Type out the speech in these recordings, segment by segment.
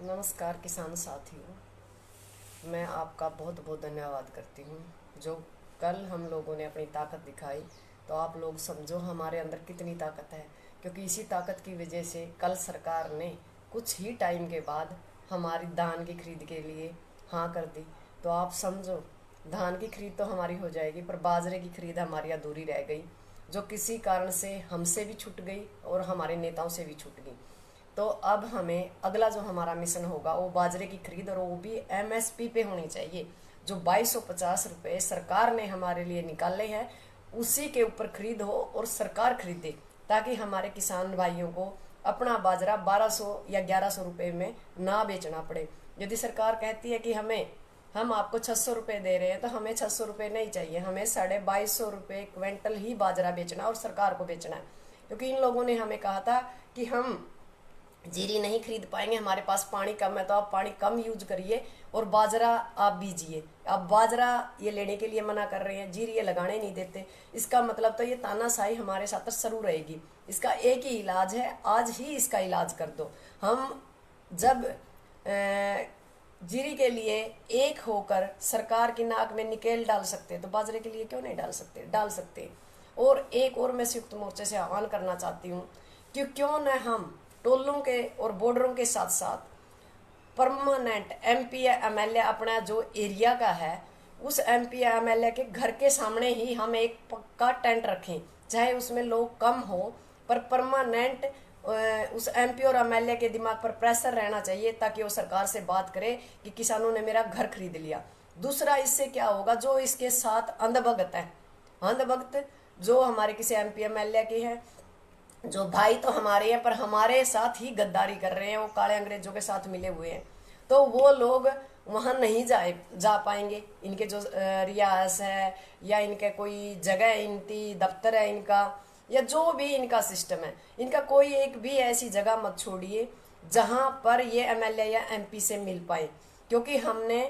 नमस्कार किसान साथियों, मैं आपका बहुत बहुत धन्यवाद करती हूँ। जो कल हम लोगों ने अपनी ताकत दिखाई, तो आप लोग समझो हमारे अंदर कितनी ताकत है। क्योंकि इसी ताकत की वजह से कल सरकार ने कुछ ही टाइम के बाद हमारी धान की खरीद के लिए हाँ कर दी। तो आप समझो धान की खरीद तो हमारी हो जाएगी, पर बाजरे की खरीद हमारी अधूरी रह गई, जो किसी कारण से हमसे भी छूट गई और हमारे नेताओं से भी छूट गई। तो अब हमें अगला जो हमारा मिशन होगा वो बाजरे की खरीद, और वो भी एमएसपी पे होनी चाहिए। जो 2250 रुपये सरकार ने हमारे लिए निकाले हैं, उसी के ऊपर खरीद हो और सरकार खरीदे, ताकि हमारे किसान भाइयों को अपना बाजरा 1200 या 1100 रुपये में ना बेचना पड़े। यदि सरकार कहती है कि हम आपको 600 रुपये दे रहे हैं, तो हमें 600 रुपये नहीं चाहिए, हमें 2250 रुपये क्विंटल ही बाजरा बेचना और सरकार को बेचना है। क्योंकि इन लोगों ने हमें कहा था कि हम जीरी नहीं खरीद पाएंगे, हमारे पास पानी कम है, तो आप पानी कम यूज करिए और बाजरा आप बीजिए। अब बाजरा ये लेने के लिए मना कर रहे हैं, जीरी ये लगाने नहीं देते। इसका मतलब तो ये तानाशाही हमारे साथ शुरू रहेगी। इसका एक ही इलाज है, आज ही इसका इलाज कर दो। हम जब जीरी के लिए एक होकर सरकार की नाक में निकेल डाल सकते हैं, तो बाजरे के लिए क्यों नहीं डाल सकते। और एक और मैं संयुक्त मोर्चे से आह्वान करना चाहती हूँ कि क्यों न हम टोलों के और बॉर्डरों के साथ साथ परमानेंट एमपी या एमएलए अपना जो एरिया का है, उस एमपी या एमएलए के घर के सामने ही हम एक पक्का टेंट रखें। चाहे उसमें लोग कम हो, पर परमानेंट उस एमपी और एमएलए के दिमाग पर प्रेशर रहना चाहिए, ताकि वो सरकार से बात करे कि किसानों ने मेरा घर खरीद लिया। दूसरा, इससे क्या होगा, जो इसके साथ अंधभक्त है, अंधभक्त जो हमारे किसी एमपी एमएलए के हैं, जो भाई तो हमारे हैं पर हमारे साथ ही गद्दारी कर रहे हैं, वो काले अंग्रेजों के साथ मिले हुए हैं, तो वो लोग वहां नहीं जा पाएंगे। इनके जो रियासत है या इनके कोई जगह, इनकी दफ्तर है इनका, या जो भी इनका सिस्टम है, इनका कोई एक भी ऐसी जगह मत छोड़िए जहां पर ये एमएलए या एमपी से मिल पाए। क्योंकि हमने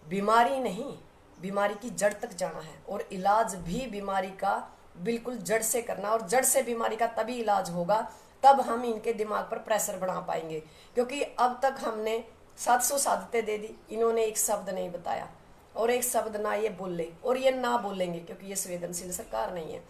बीमारी नहीं, बीमारी की जड़ तक जाना है, और इलाज भी बीमारी का बिल्कुल जड़ से करना, और जड़ से बीमारी का तभी इलाज होगा, तब हम इनके दिमाग पर प्रेशर बना पाएंगे। क्योंकि अब तक हमने 700 सादतें दे दी, इन्होंने एक शब्द नहीं बताया, और एक शब्द ना ये बोले, और ये ना बोलेंगे क्योंकि ये संवेदनशील सरकार नहीं है।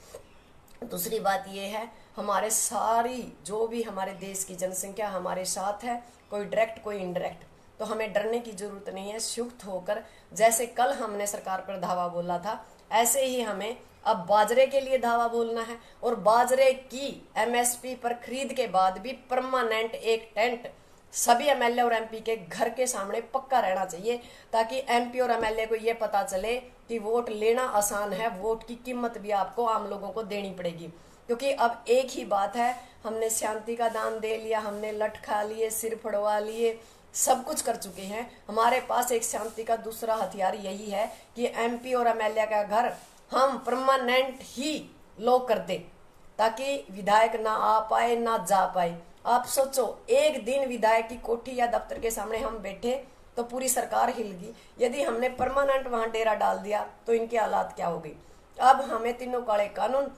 दूसरी बात ये है, हमारे सारी जो भी हमारे देश की जनसंख्या हमारे साथ है, कोई डायरेक्ट कोई इनडायरेक्ट, तो हमें डरने की जरूरत नहीं है। संयुक्त होकर, जैसे कल हमने सरकार पर धावा बोला था, ऐसे ही हमें अब बाजरे के लिए धावा बोलना है। और बाजरे की एमएसपी पर खरीद के बाद भी परमानेंट एक टेंट सभी एमएलए और एमपी के घर के सामने पक्का रहना चाहिए, ताकि एमपी और एमएलए को ये पता चले कि वोट लेना आसान है, वोट की कीमत भी आपको आम लोगों को देनी पड़ेगी। क्योंकि अब एक ही बात है, हमने शांति का दान दे लिया, हमने लठ खा लिए, सिर फड़वा लिए, सब कुछ कर चुके हैं। हमारे पास एक शांति का दूसरा हथियार यही है कि एमपी और एमएलए का घर हम परमानेंट ही लॉक कर दे, ताकि विधायक ना आ पाए ना जा पाए। आप सोचो, एक दिन विधायक की कोठी या दफ्तर के सामने हम बैठे तो पूरी सरकार हिल गई। यदि हमने परमानेंट वहां डेरा डाल दिया तो इनकी हालात क्या होगी। अब हमें तीनों काले कानून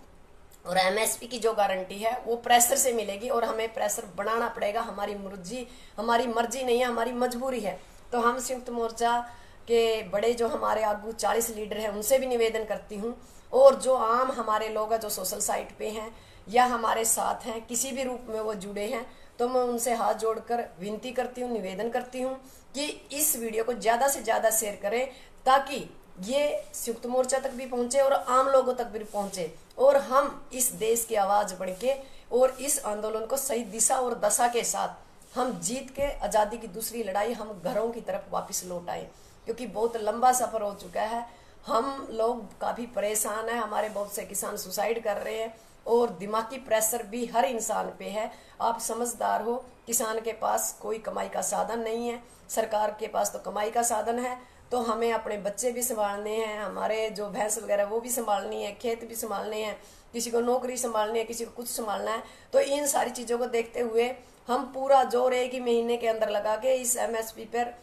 और एमएसपी की जो गारंटी है वो प्रेशर से मिलेगी, और हमें प्रेशर बनाना पड़ेगा। हमारी मर्जी नहीं है, हमारी मजबूरी है। तो हम संयुक्त मोर्चा के बड़े जो हमारे आगू 40 लीडर हैं, उनसे भी निवेदन करती हूँ, और जो आम हमारे लोग हैं जो सोशल साइट पे हैं या हमारे साथ हैं, किसी भी रूप में वो जुड़े हैं, तो मैं उनसे हाथ जोड़कर विनती करती हूँ, निवेदन करती हूँ कि इस वीडियो को ज़्यादा से ज़्यादा शेयर करें, ताकि ये संयुक्त मोर्चा तक भी पहुंचे और आम लोगों तक भी पहुंचे, और हम इस देश की आवाज़ बन के और इस आंदोलन को सही दिशा और दशा के साथ हम जीत के आज़ादी की दूसरी लड़ाई हम घरों की तरफ वापस लौट आए। क्योंकि बहुत लंबा सफर हो चुका है, हम लोग काफ़ी परेशान हैं, हमारे बहुत से किसान सुसाइड कर रहे हैं, और दिमागी प्रेशर भी हर इंसान पे है। आप समझदार हो, किसान के पास कोई कमाई का साधन नहीं है, सरकार के पास तो कमाई का साधन है। तो हमें अपने बच्चे भी संभालने हैं, हमारे जो भैंस वगैरह वो भी संभालनी है, खेत भी संभालने हैं, किसी को नौकरी संभालनी है, किसी को कुछ संभालना है। तो इन सारी चीज़ों को देखते हुए हम पूरा जोर एक ही महीने के अंदर लगा के इस एमएसपी पर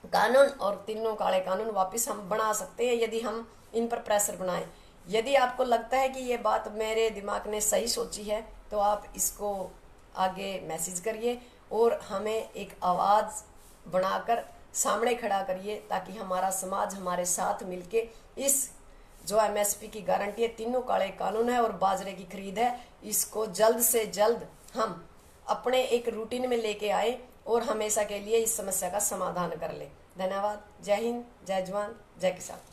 कानून और तीनों काले कानून वापस हम बना सकते हैं, यदि हम इन पर प्रेशर बनाएं। यदि आपको लगता है कि ये बात मेरे दिमाग ने सही सोची है, तो आप इसको आगे मैसेज करिए और हमें एक आवाज़ बनाकर सामने खड़ा करिए, ताकि हमारा समाज हमारे साथ मिलके इस जो एमएसपी की गारंटी है, तीनों काले कानून है और बाजरे की खरीद है, इसको जल्द से जल्द हम अपने एक रूटीन में लेके आए और हमेशा के लिए इस समस्या का समाधान कर ले। धन्यवाद। जय हिंद, जय जवान, जय किसान।